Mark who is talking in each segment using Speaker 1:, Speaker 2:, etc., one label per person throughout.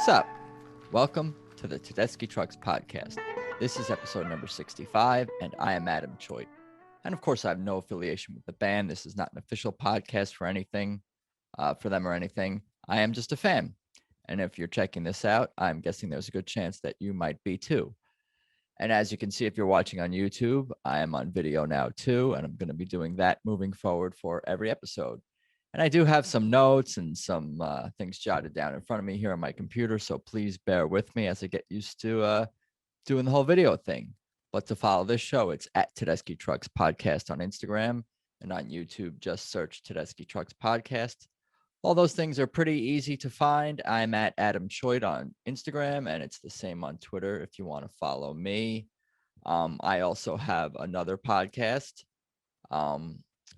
Speaker 1: Sup? Welcome to the Tedeschi Trucks podcast. This is episode number 65, and I am Adam Choi. And of course, I have no affiliation with the band. This is not an official podcast for anything, for them or anything. I am just a fan. And if you're checking this out, I'm guessing there's a good chance that you might be too. And as you can see, if you're watching on YouTube, I am on video now too, and I'm going to be doing that moving forward for every episode. And I do have some notes and some things jotted down in front of me here on my computer, so please bear with me as I get used to doing the whole video thing. But to follow this show, it's at Tedeschi Trucks Podcast on Instagram, and on YouTube, just search Tedeschi Trucks Podcast. All those things are pretty easy to find. I'm at Adam Choi on Instagram, and it's the same on Twitter if you want to follow me. I also have another podcast.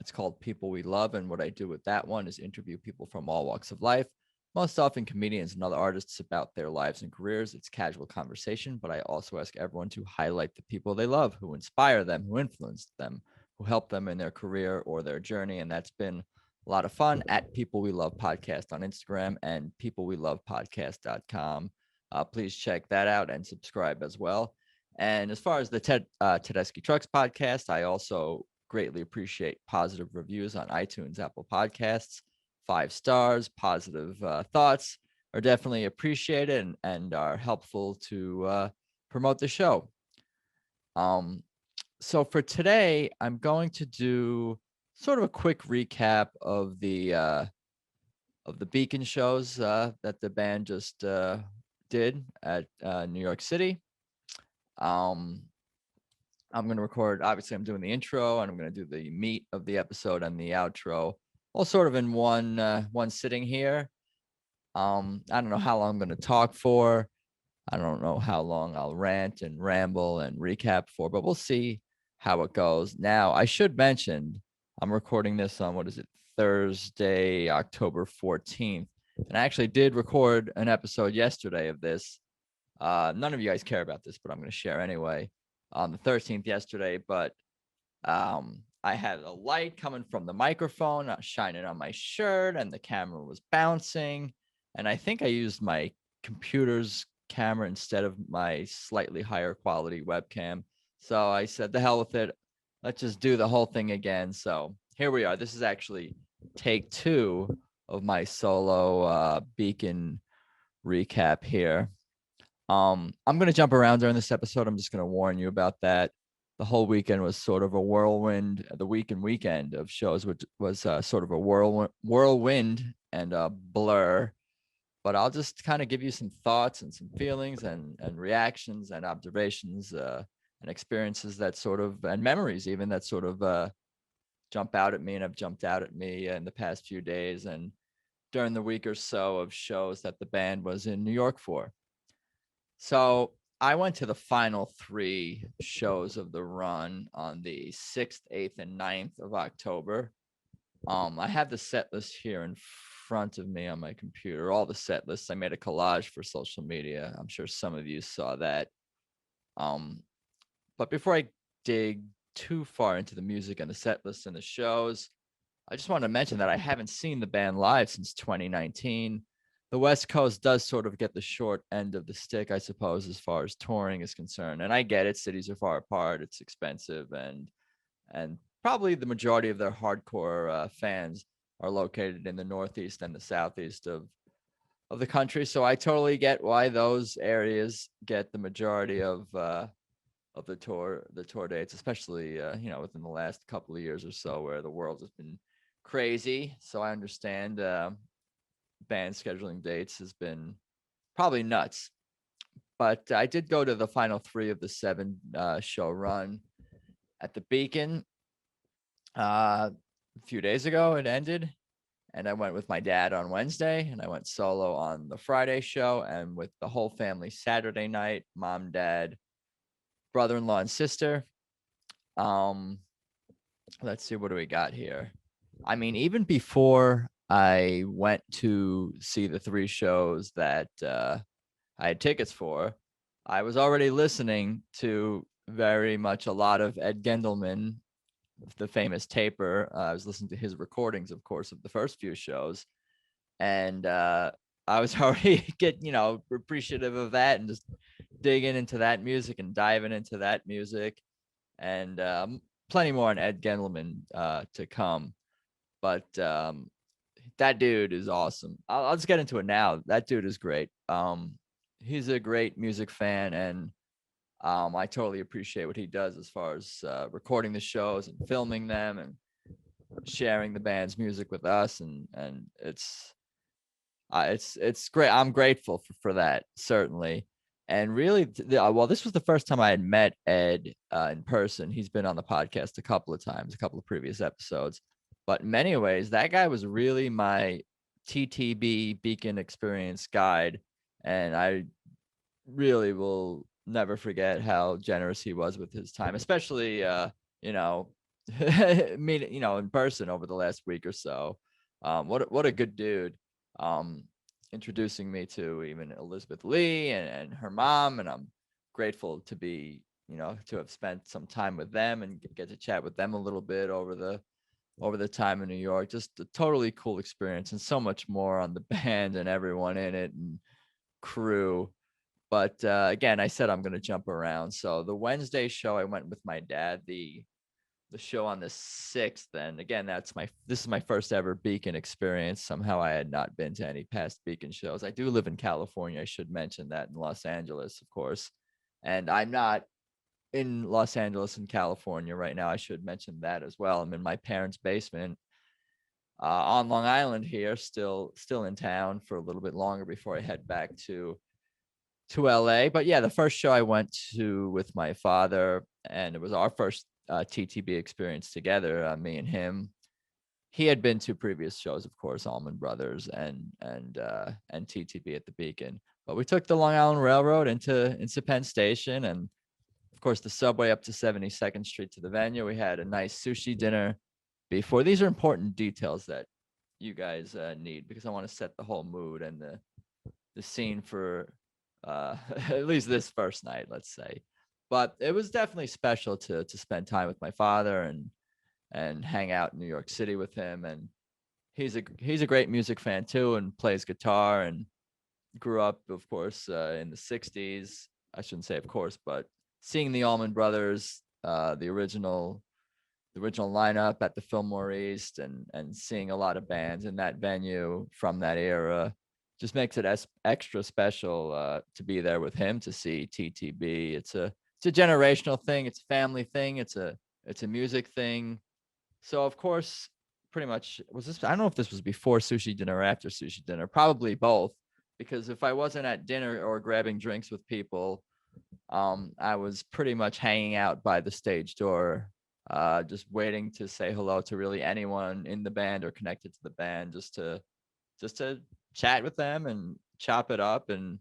Speaker 1: It's called People We Love, and what I do with that one is interview people from all walks of life, most often comedians and other artists, about their lives and careers. It's casual conversation, but I also ask everyone to highlight the people they love, who inspire them, who influenced them, who help them in their career or their journey, and that's been a lot of fun at People We Love Podcast on Instagram and peoplewelovepodcast.com. Please check that out and subscribe as well. And as far as the Tedeschi Trucks podcast, I also greatly appreciate positive reviews on iTunes, Apple Podcasts. 5 stars, positive thoughts are definitely appreciated and are helpful to promote the show. So for today, I'm going to do sort of a quick recap of the Beacon shows that the band just did at New York City. I'm going to record, obviously I'm doing the intro, and I'm going to do the meat of the episode and the outro, all sort of in one sitting here. I don't know how long I'm going to talk for. I don't know how long I'll rant and ramble and recap for, but we'll see how it goes. Now, I should mention, I'm recording this on, Thursday, October 14th. And I actually did record an episode yesterday of this. None of you guys care about this, but I'm going to share anyway. On the 13th yesterday, but I had a light coming from the microphone shining on my shirt, and the camera was bouncing. And I think I used my computer's camera instead of my slightly higher quality webcam. So I said, the hell with it. Let's just do the whole thing again. So here we are. This is actually take 2 of my solo Beacon recap here. I'm going to jump around during this episode. I'm just going to warn you about that. The whole weekend was sort of a whirlwind. The weekend of shows, which was sort of a whirlwind and a blur. But I'll just kind of give you some thoughts and some feelings and reactions and observations and experiences that sort of, and memories even, that sort of jump out at me and have jumped out at me in the past few days and during the week or so of shows that the band was in New York for. So I went to the final 3 shows of the run on the 6th, 8th, and 9th of October. I have the set list here in front of me on my computer, all the set lists. I made a collage for social media. I'm sure some of you saw that. But before I dig too far into the music and the set list and the shows, I just want to mention that I haven't seen the band live since 2019. The West Coast does sort of get the short end of the stick, I suppose, as far as touring is concerned. And I get it. Cities are far apart. It's expensive. And probably the majority of their hardcore fans are located in the Northeast and the Southeast of the country. So I totally get why those areas get the majority of the tour dates, especially, within the last couple of years or so, where the world has been crazy. So I understand band scheduling dates has been probably nuts, but I did go to the final 3 of the 7 show run at the Beacon a few days ago. It ended, and I went with my dad on Wednesday, and I went solo on the Friday show, and with the whole family Saturday night, mom, dad, brother-in-law, and sister. Let's see, what do we got here? I mean, even before I went to see the 3 shows that I had tickets for, I was already listening to very much a lot of Ed Gendelman the famous taper. I was listening to his recordings, of course, of the first few shows, and I was already appreciative of that and just digging into that music and diving into that music, and plenty more on Ed Gendelman to come. But that dude is awesome. I'll just get into it now. That dude is great. He's a great music fan, and I totally appreciate what he does as far as recording the shows and filming them and sharing the band's music with us, and it's great. I'm grateful for that, certainly. And really, well, this was the first time I had met Ed in person. He's been on the podcast a couple of times, a couple of previous episodes. But in many ways, that guy was really my TTB Beacon experience guide. And I really will never forget how generous he was with his time, especially, you know, meet, in person over the last week or so. What a good dude. Um, Introducing me to even Elizabeth Lee and her mom, and I'm grateful to be, to have spent some time with them and get to chat with them a little bit over the time in New York. Just a totally cool experience, and so much more on the band and everyone in it and crew. But again, I said I'm going to jump around. So the Wednesday show, I went with my dad. The show on the 6th, and again, this is my first ever Beacon experience. Somehow I had not been to any past Beacon shows. I do live in California. I should mention that, in Los Angeles, of course. And I'm not in Los Angeles in California right now. I should mention that as well. I'm in my parents' basement on Long Island here, still in town for a little bit longer before I head back to LA. But yeah, the first show I went to with my father, and it was our first TTB experience together, me and him. He had been to previous shows, of course, Allman Brothers and TTB at the Beacon. But we took the Long Island Railroad into Penn Station, and of course the subway up to 72nd Street to the venue. We had a nice sushi dinner before. These are important details that you guys need, because I want to set the whole mood and the scene for at least this first night, let's say. But it was definitely special to spend time with my father and hang out in New York City with him. And he's a great music fan too, and plays guitar, and grew up, of course, in the 60s. I shouldn't say of course, but seeing the Allman Brothers, the original lineup at the Fillmore East, and seeing a lot of bands in that venue from that era just makes it extra special to be there with him to see TTB. It's a generational thing. It's a family thing. It's a music thing. So of course, pretty much was this. I don't know if this was before sushi dinner or after sushi dinner. Probably both, because if I wasn't at dinner or grabbing drinks with people, I was pretty much hanging out by the stage door, just waiting to say hello to really anyone in the band or connected to the band, just to chat with them and chop it up and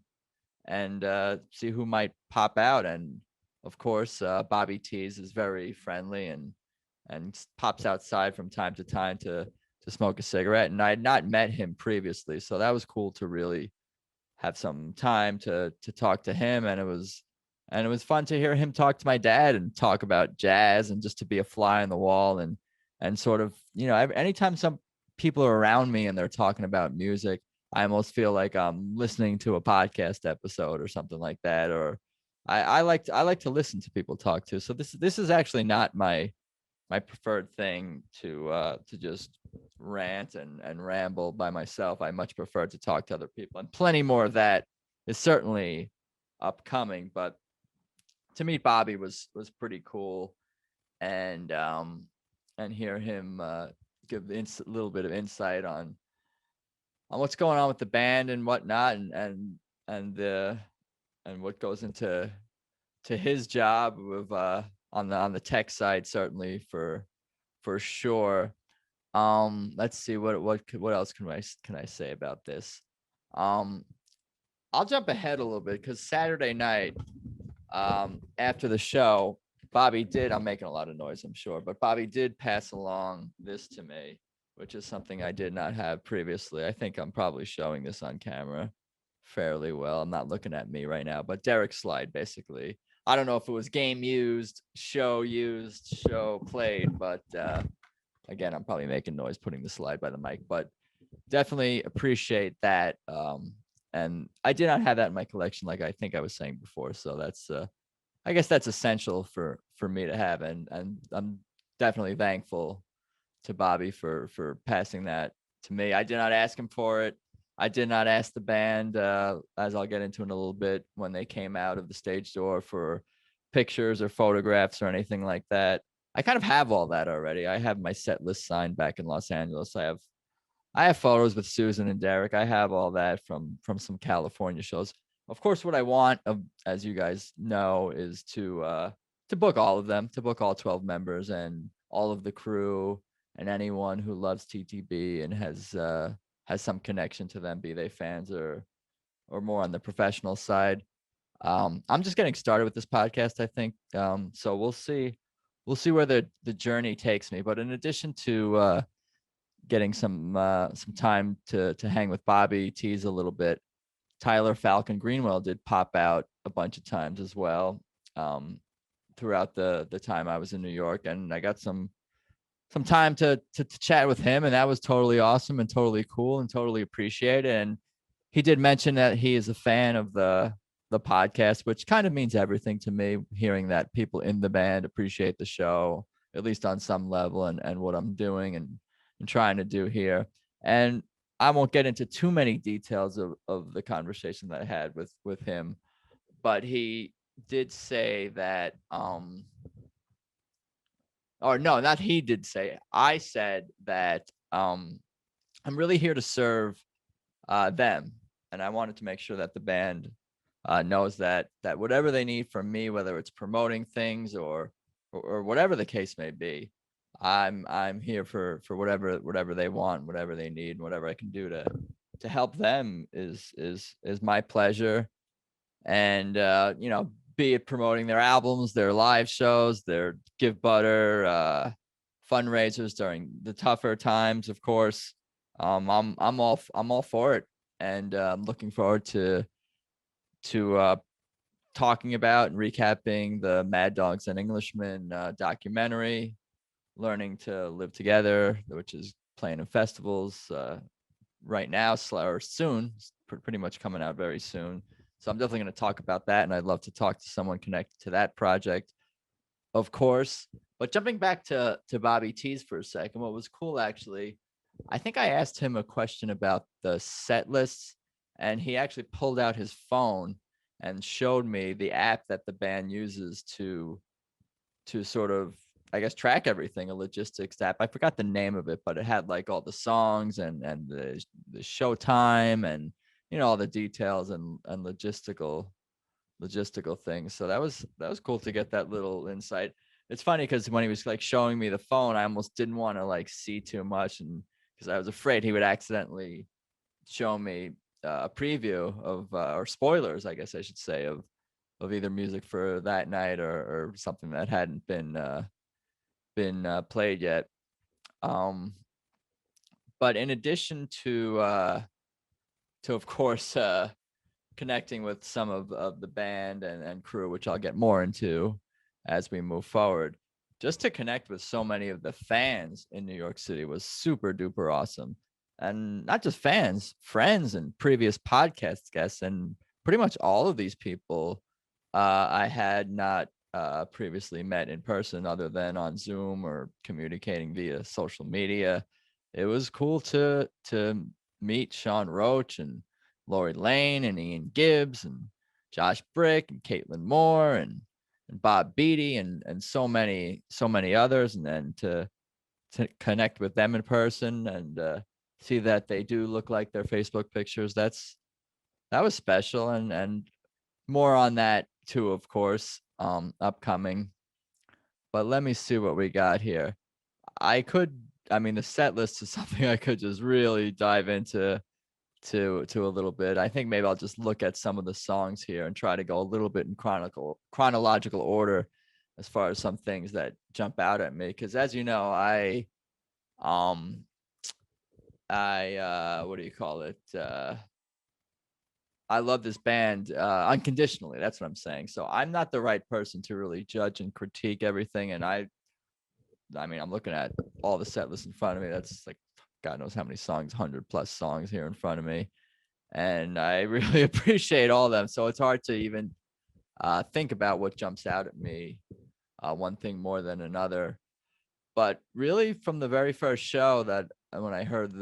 Speaker 1: see who might pop out. And of course, Bobby Tees is very friendly and pops outside from time to time to smoke a cigarette. And I had not met him previously, so that was cool to really have some time to talk to him. And it was fun to hear him talk to my dad and talk about jazz, and just to be a fly on the wall and sort of, anytime some people are around me and they're talking about music, I almost feel like I'm listening to a podcast episode or something like that. Or I like to listen to people talk to. So this is actually not my preferred thing to just rant and ramble by myself. I much prefer to talk to other people, and plenty more of that is certainly upcoming. But to meet Bobby was pretty cool, and hear him give a little bit of insight on what's going on with the band and whatnot, and and what goes into his job of on the tech side, certainly for sure. Let's see what else can I say about this. Um, I'll jump ahead a little bit, because Saturday night, after the show, Bobby did. I'm making a lot of noise, I'm sure, but Bobby did pass along this to me, which is something I did not have previously. I think I'm probably showing this on camera fairly well. I'm not looking at me right now, but Derek Slide, basically. I don't know if it was game used, show played, but again, I'm probably making noise putting the slide by the mic, but definitely appreciate that. And I did not have that in my collection, like I think I was saying before. So that's I guess that's essential for me to have, and I'm definitely thankful to Bobby for passing that to me. I did not ask him for it. I did not ask the band, as I'll get into in a little bit, when they came out of the stage door for pictures or photographs or anything like that. I kind of have all that already. I have my set list signed back in Los Angeles. I have photos with Susan and Derek. I have all that from some California shows. Of course, what I want, as you guys know, is to book all of them, to book all 12 members and all of the crew and anyone who loves TTB and has some connection to them, be they fans or more on the professional side. I'm just getting started with this podcast, I think. So we'll see where the journey takes me. But in addition to getting some time to hang with Bobby, tease a little bit, Tyler Falcon Greenwell did pop out a bunch of times as well, throughout the time I was in New York, and I got some time to chat with him, and that was totally awesome and totally cool and totally appreciated. And he did mention that he is a fan of the podcast, which kind of means everything to me, hearing that people in the band appreciate the show, at least on some level, and what I'm doing and trying to do here. And I won't get into too many details of the conversation that I had with him, but he did say that or no, not he did say. I said that I'm really here to serve them, and I wanted to make sure that the band knows that whatever they need from me, whether it's promoting things or whatever the case may be, I'm here for whatever they want, whatever they need, whatever I can do to help them is my pleasure. And be it promoting their albums, their live shows, their give butter fundraisers during the tougher times, of course. I'm all for it, and I'm looking forward to talking about and recapping the Mad Dogs and Englishmen documentary, Learning to Live Together, which is playing in festivals right now or soon, pretty much coming out very soon. So I'm definitely going to talk about that, and I'd love to talk to someone connected to that project, of course. But jumping back to Bobby T's for a second, what was cool actually, I think I asked him a question about the set lists, and he actually pulled out his phone and showed me the app that the band uses to sort of, I guess, track everything, a logistics app. I forgot the name of it, but it had like all the songs and the show time and all the details and logistical things. So that was cool to get that little insight. It's funny because when he was like showing me the phone, I almost didn't want to like see too much, and because I was afraid he would accidentally show me a preview of or spoilers, I guess I should say, of either music for that night or something that hadn't been played yet. But in addition to of course connecting with some of the band and crew, which I'll get more into as we move forward, just to connect with so many of the fans in New York City was super duper awesome. And not just fans, friends and previous podcast guests, and pretty much all of these people I had not previously met in person other than on Zoom or communicating via social media. It was cool to meet Sean Roach and Lori Lane and Ian Gibbs and Josh Brick and Caitlin Moore and Bob Beatty and so many others, and then to connect with them in person and see that they do look like their Facebook pictures. That was special, and more on that too, of course, upcoming. But let me see what we got here. I mean, the set list is something I could just really dive into to a little bit. I think maybe I'll just look at some of the songs here and try to go a little bit in chronological order as far as some things that jump out at me. Because as you know, I what do you call it? I love this band unconditionally. That's what I'm saying. So I'm not the right person to really judge and critique everything. And I mean, I'm looking at all the set lists in front of me. That's like God knows how many songs, 100+ songs here in front of me, and I really appreciate all of them. So it's hard to even think about what jumps out at me, one thing more than another. But really, from the very first show that when I heard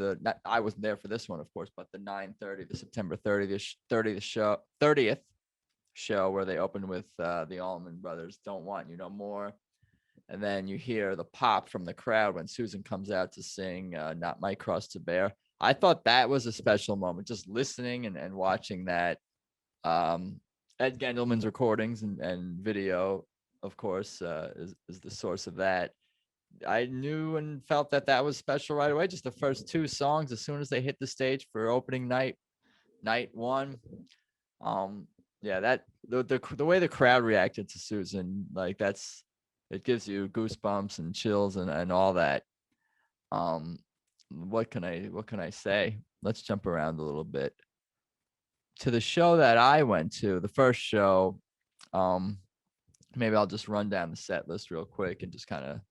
Speaker 1: I wasn't there for this one, of course, but the 9:30, the September 30th show where they opened with the Allman Brothers, "Don't Want You No More," and then you hear the pop from the crowd when Susan comes out to sing "Not My Cross to Bear." I thought that was a special moment, just listening and watching that. Um, Ed Gendelman's recordings and video, of course, is the source of that. I knew and felt that that was special right away. Just the first two songs, as soon as they hit the stage for opening night one. Um, yeah, that the way the crowd reacted to Susan, like it gives you goosebumps and chills and all that. Um, what can I say? Let's jump around a little bit to the show that I went to. The first show, maybe I'll just run down the set list real quick and just kind of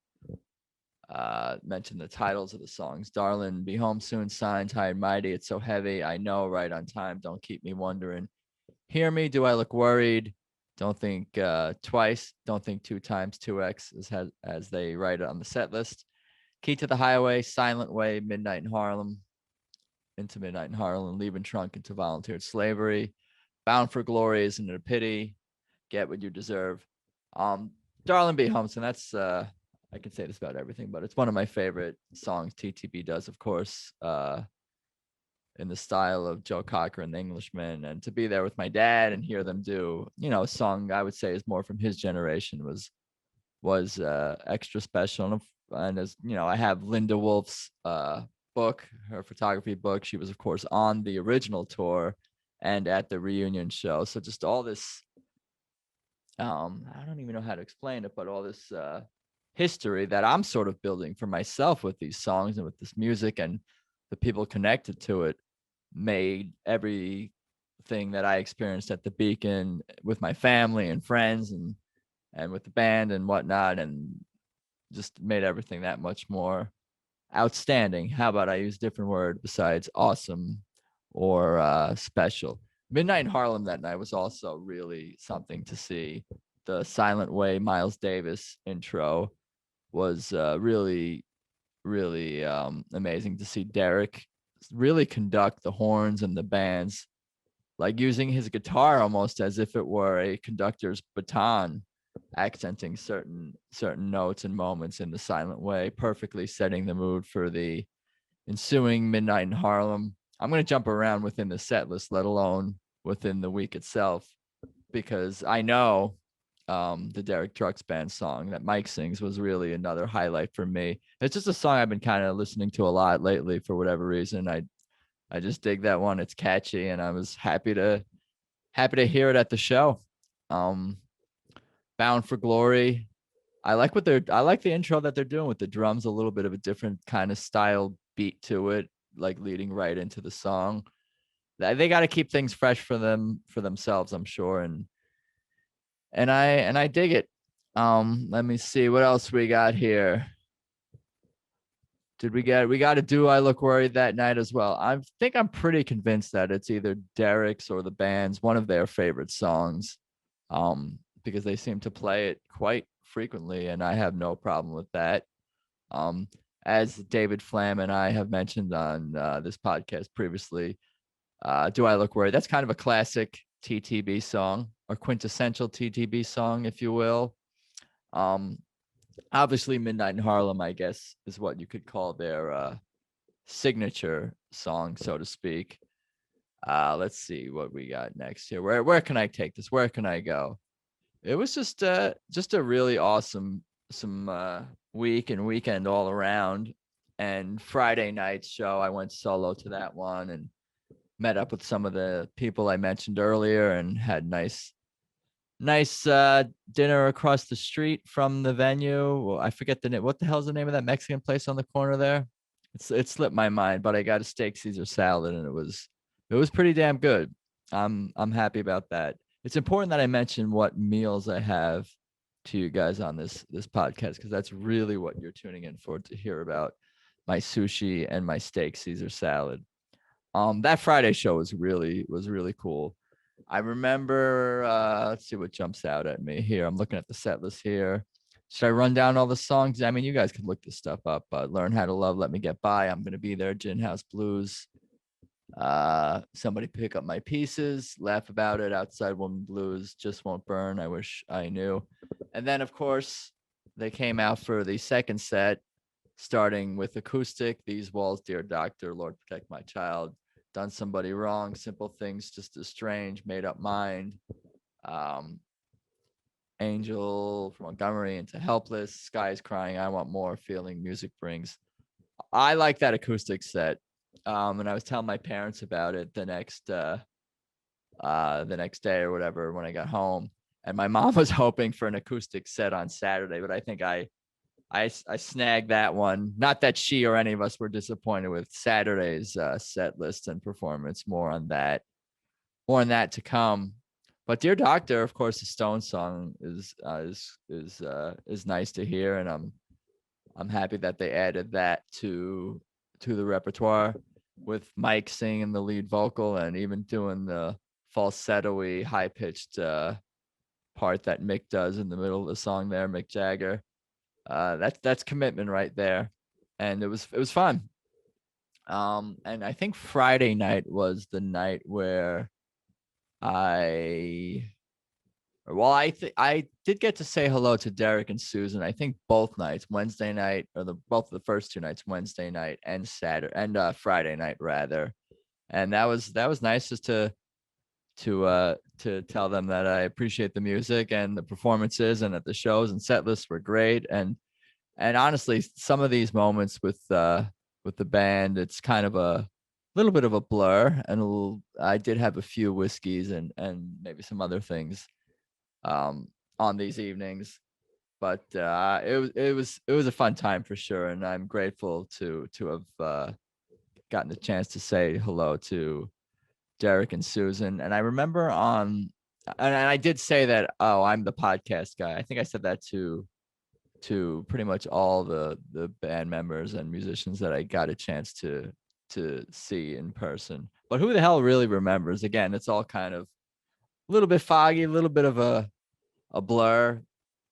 Speaker 1: mention the titles of the songs. Darling, Be Home Soon, Signs, High and Mighty, It's So Heavy, I Know, Right on Time, Don't Keep Me Wondering, Hear Me, Do I Look Worried, Don't Think Twice, Don't Think Two Times, 2X, as they write it on the set list. Key to the Highway, Silent Way, Midnight in Harlem, Into Midnight in Harlem, Leaving Trunk, Into Volunteered Slavery, Bound for Glory, Isn't It a Pity, Get What You Deserve. Darling, Be Home Soon, that's I can say this about everything, but it's one of my favorite songs TTB does, of course, in the style of Joe Cocker and the Englishman. And to be there with my dad and hear them do, a song I would say is more from his generation was extra special. And as I have Linda Wolf's book, her photography book. She was, of course, on the original tour and at the reunion show. So just all this, I don't even know how to explain it, but all this history that I'm sort of building for myself with these songs and with this music and the people connected to it made everything that I experienced at the Beacon with my family and friends and with the band and whatnot, and just made everything that much more outstanding. How about I use a different word besides awesome or special? Midnight in Harlem that night was also really something to see. The Silent Way Miles Davis intro was really, really amazing to see Derek really conduct the horns and the bands, like using his guitar almost as if it were a conductor's baton, accenting certain notes and moments in the Silent Way, perfectly setting the mood for the ensuing Midnight in Harlem. I'm going to jump around within the set list, let alone within the week itself, because I know the Derek Trucks Band song that Mike sings was really another highlight for me. It's just a song I've been kind of listening to a lot lately for whatever reason. I just dig that one. It's catchy, and I was happy to hear it at the show. Bound for Glory. I like the intro that they're doing with the drums, a little bit of a different kind of style beat to it, like leading right into the song. They got to keep things fresh for themselves, I'm sure, and I dig it. Let me see what else we got here. We got to Do I Look Worried that night as well. I think I'm pretty convinced that it's either Derek's or the band's, one of their favorite songs, because they seem to play it quite frequently, and I have no problem with that. As David Flam and I have mentioned on this podcast previously, Do I Look Worried? That's kind of a classic TTB song, or quintessential TTB song, if you will. Obviously, Midnight in Harlem, I guess, is what you could call their signature song, so to speak. Let's see what we got next here. Where can I take this? Where can I go? It was just a really awesome week and weekend all around. And Friday night show, I went solo to that one and met up with some of the people I mentioned earlier and had nice dinner across the street from the venue. Well, I forget the name. What the hell's the name of that Mexican place on the corner there? It slipped my mind, but I got a steak Caesar salad and it was pretty damn good. I'm happy about that. It's important that I mention what meals I have to you guys on this podcast, because that's really what you're tuning in for, to hear about my sushi and my steak Caesar salad. That Friday show was really cool. I remember, let's see what jumps out at me here. I'm looking at the set list here. Should I run down all the songs? I mean, you guys could look this stuff up. Learn How to Love, Let Me Get By, I'm Gonna Be There, Gin House Blues, Somebody Pick Up My Pieces, Laugh About It, Outside Woman Blues, Just Won't Burn, I Wish I Knew. And then, of course, they came out for the second set, starting with acoustic, These Walls, Dear Doctor, Lord Protect My Child, Done Somebody Wrong, Simple Things Just as Strange, Made Up Mind, um, Angel from Montgomery into Helpless, Sky is Crying, I Want More, Feeling Music Brings. I like that acoustic set. And I was telling my parents about it the next day or whatever when I got home. And my mom was hoping for an acoustic set on Saturday, but I think I snagged that one. Not that she or any of us were disappointed with Saturday's set list and performance. More on that to come. But Dear Doctor, of course, the Stone song is nice to hear, and I'm happy that they added that to the repertoire, with Mike singing the lead vocal and even doing the falsetto-y, high-pitched part that Mick does in the middle of the song there, Mick Jagger. That's commitment right there, and it was fun. And I think Friday night was the night where I I did get to say hello to Derek and Susan. I think both nights, Wednesday night, or both of the first two nights, Wednesday night and Saturday and Friday night rather. And that was nice, just to tell them that I appreciate the music and the performances, and that the shows and set lists were great. And honestly, some of these moments with the band, it's kind of a little bit of a blur. And I did have a few whiskeys and maybe some other things on these evenings, but it was a fun time for sure. And I'm grateful to have gotten the chance to say hello to Derek and Susan. And I remember and I did say that, oh, I'm the podcast guy. I think I said that to pretty much all the band members and musicians that I got a chance to see in person. But who the hell really remembers? Again, it's all kind of a little bit foggy, a little bit of a blur.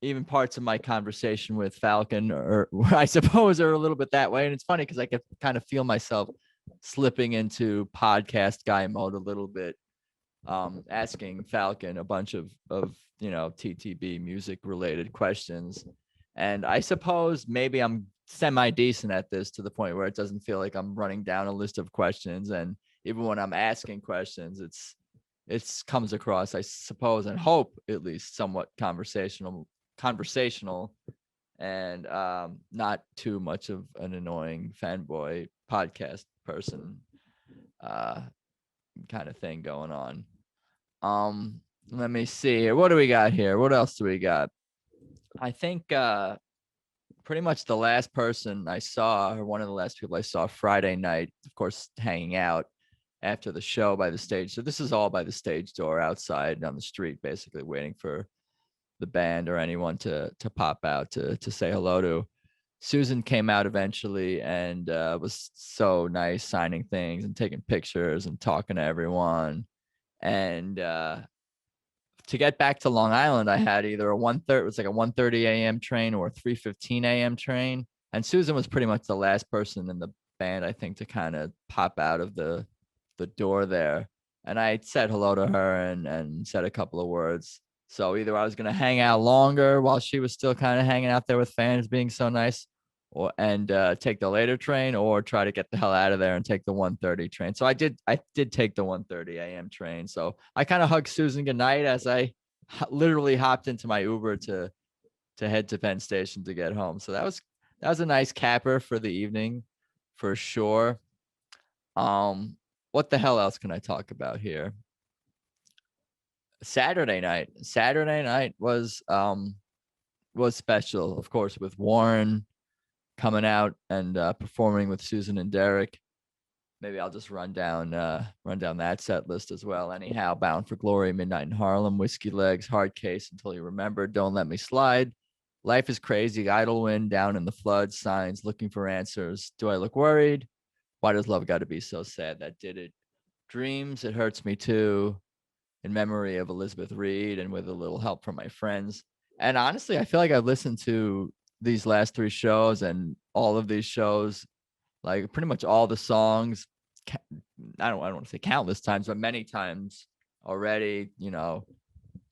Speaker 1: Even parts of my conversation with Falcon, or I suppose, are a little bit that way. And it's funny because I could kind of feel myself slipping into podcast guy mode a little bit, asking Falcon a bunch of TTB music related questions. And I suppose maybe I'm semi decent at this, to the point where it doesn't feel like I'm running down a list of questions. And even when I'm asking questions, it comes across, I suppose, and hope at least, somewhat conversational, and not too much of an annoying fanboy podcast person kind of thing going on. Let me see here. What do we got here? What else do we got? I think pretty much the last person I saw, or one of the last people I saw Friday night, of course, hanging out after the show by the stage. So this is all by the stage door outside on the street, basically waiting for the band or anyone to pop out to say hello to. Susan came out eventually, and was so nice, signing things and taking pictures and talking to everyone. And to get back to Long Island, I had either a 1:30, it was like a 1:30 a.m. train, or a 3:15 a.m. train. And Susan was pretty much the last person in the band, I think, to kind of pop out of the door there. And I said hello to her and said a couple of words. So either I was going to hang out longer while she was still kind of hanging out there with fans, being so nice, or take the later train, or try to get the hell out of there and take the 1:30 train. So I did take the 1:30 a.m. train. So I kind of hugged Susan goodnight as I literally hopped into my Uber to head to Penn Station to get home. So that was a nice capper for the evening, for sure. What the hell else can I talk about here? Saturday night was special, of course, with Warren coming out and performing with Susan and Derek. maybe I'll just run down that set list as well. Anyhow, Bound for Glory, Midnight in Harlem, Whiskey Legs, Hard Case, Until You Remember, Don't Let Me Slide, Life is Crazy, Idle Wind, Down in the Flood, Signs, Looking for Answers, Do I Look Worried, Why Does Love Gotta Be So Sad, That Did It, Dreams, It Hurts Me Too, In Memory of Elizabeth Reed, and With a Little Help from My Friends. And honestly, I feel like I've listened to these last 3 shows, and all of these shows, like pretty much all the songs, I don't want to say countless times, but many times already,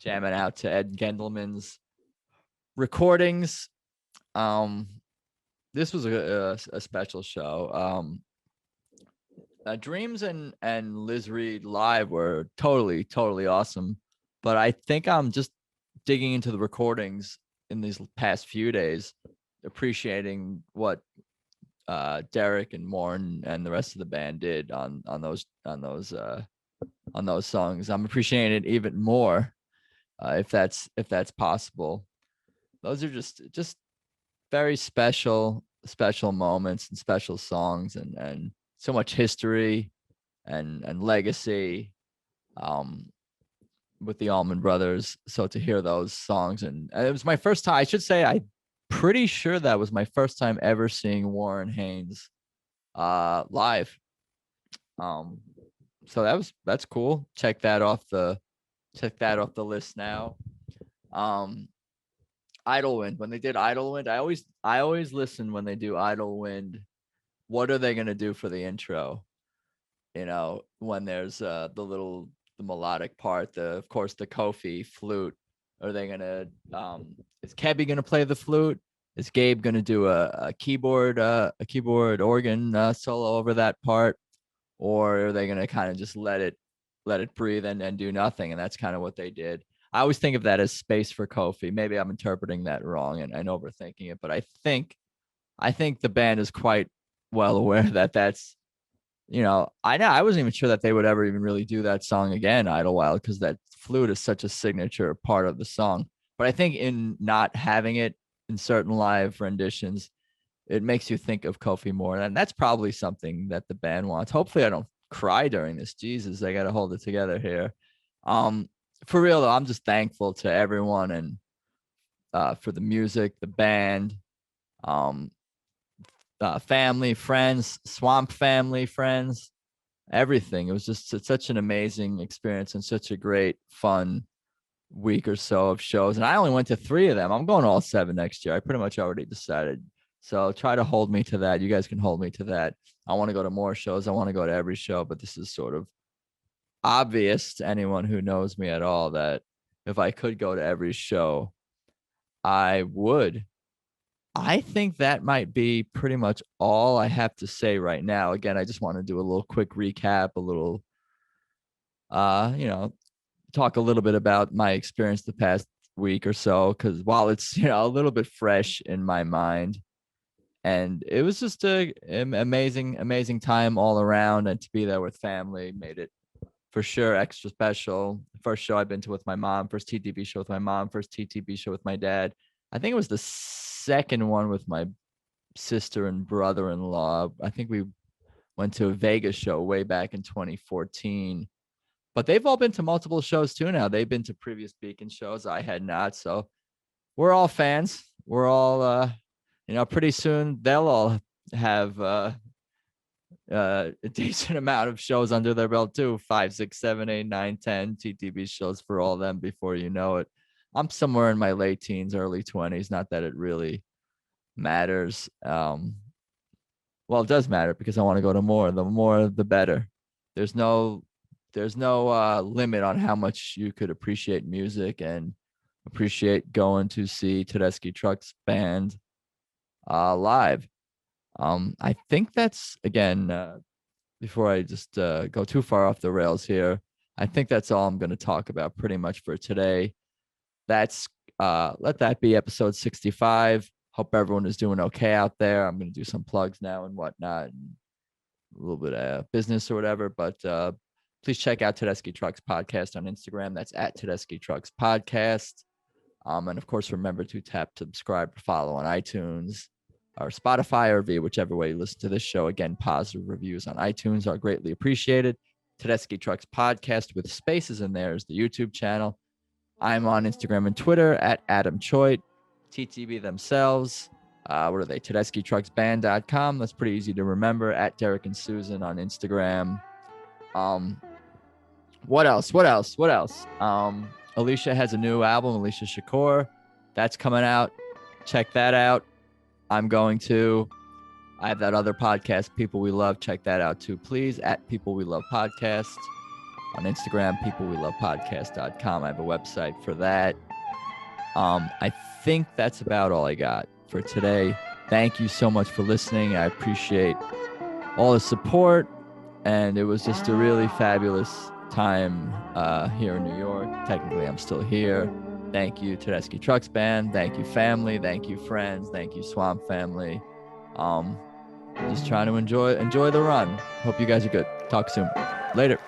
Speaker 1: jamming out to Ed Gendelman's recordings. This was a special show. Dreams and Liz Reed live were totally awesome, but I think I'm just digging into the recordings in these past few days, appreciating what Derek and Morn and the rest of the band did on those songs. I'm appreciating it even more, if that's possible. Those are just very special moments and special songs, and so much history and legacy with the Allman Brothers. So to hear those songs, and it was my first time, I should say, I'm pretty sure that was my first time ever seeing Warren Haynes live. So that's cool. Check that off the list now. Idlewind. When they did Idlewind, I always listen when they do Idlewind. What are they gonna do for the intro? When there's the melodic part, of course the Kofi flute. Are they gonna is Kebby gonna play the flute? Is Gabe gonna do a keyboard organ solo over that part? Or are they gonna kind of just let it breathe and do nothing? And that's kind of what they did. I always think of that as space for Kofi. Maybe I'm interpreting that wrong and overthinking it, but I think the band is quite well aware that that's, I wasn't even sure that they would ever even really do that song again, Idlewild, because that flute is such a signature part of the song. But I think in not having it in certain live renditions, it makes you think of Kofi more. And that's probably something that the band wants. Hopefully I don't cry during this. Jesus, I got to hold it together here. For real though, I'm just thankful to everyone, and for the music, the band, family, friends, Swamp family, friends, everything. It was just such an amazing experience and such a great, fun week or so of shows. And I only went to 3 of them. I'm going to all 7 next year. I pretty much already decided. So try to hold me to that. You guys can hold me to that. I want to go to more shows. I want to go to every show, but this is sort of obvious to anyone who knows me at all that if I could go to every show, I would. I think that might be pretty much all I have to say right now. Again, I just want to do a little quick recap, a little, talk a little bit about my experience the past week or so, because while it's, a little bit fresh in my mind, and it was just an amazing time all around, and to be there with family made it for sure extra special. First show I've been to with my mom, first TTB show with my mom, first TTB show with my dad. I think it was the second one with my sister and brother-in-law. I think we went to a Vegas show way back in 2014. But they've all been to multiple shows too now. They've been to previous Beacon shows. I had not. So we're all fans. We're all, pretty soon they'll all have a decent amount of shows under their belt too. 5, 6, 7, 8, 9, 10 TTB shows for all of them before you know it. I'm somewhere in my late teens, early 20s. Not that it really matters. Well, it does matter because I want to go to more. The more, the better. There's no limit on how much you could appreciate music and appreciate going to see Tedeschi Trucks Band live. I think that's, again, before I just go too far off the rails here, I think that's all I'm going to talk about pretty much for today. That's let that be episode 65. Hope everyone is doing okay out there. I'm going to do some plugs now and whatnot, and a little bit of business or whatever, but please check out Tedeschi Trucks Podcast on Instagram. That's at Tedeschi Trucks Podcast. And of course, remember to tap subscribe or follow on iTunes. or Spotify or via whichever way you listen to this show. Again, positive reviews on iTunes are greatly appreciated. Tedeschi Trucks Podcast with spaces in there is the YouTube channel. I'm on Instagram and Twitter at Adam Choit. TTB themselves. What are they? TedeschiTrucksBand.com. That's pretty easy to remember. At Derek and Susan on Instagram. What else? Alicia has a new album, Alicia Shakur. That's coming out. Check that out. I have that other podcast, People We Love. Check that out too, please. At People We Love Podcast. On Instagram, peoplewelovepodcast.com. I have a website for that. I think that's about all I got for today. Thank you so much for listening. I appreciate all the support, and it was just a really fabulous time here in New York. Technically, I'm still here. Thank you, Tedeschi Trucks Band. Thank you, family. Thank you, friends. Thank you, Swamp family. Just trying to enjoy the run. Hope you guys are good. Talk soon. Later.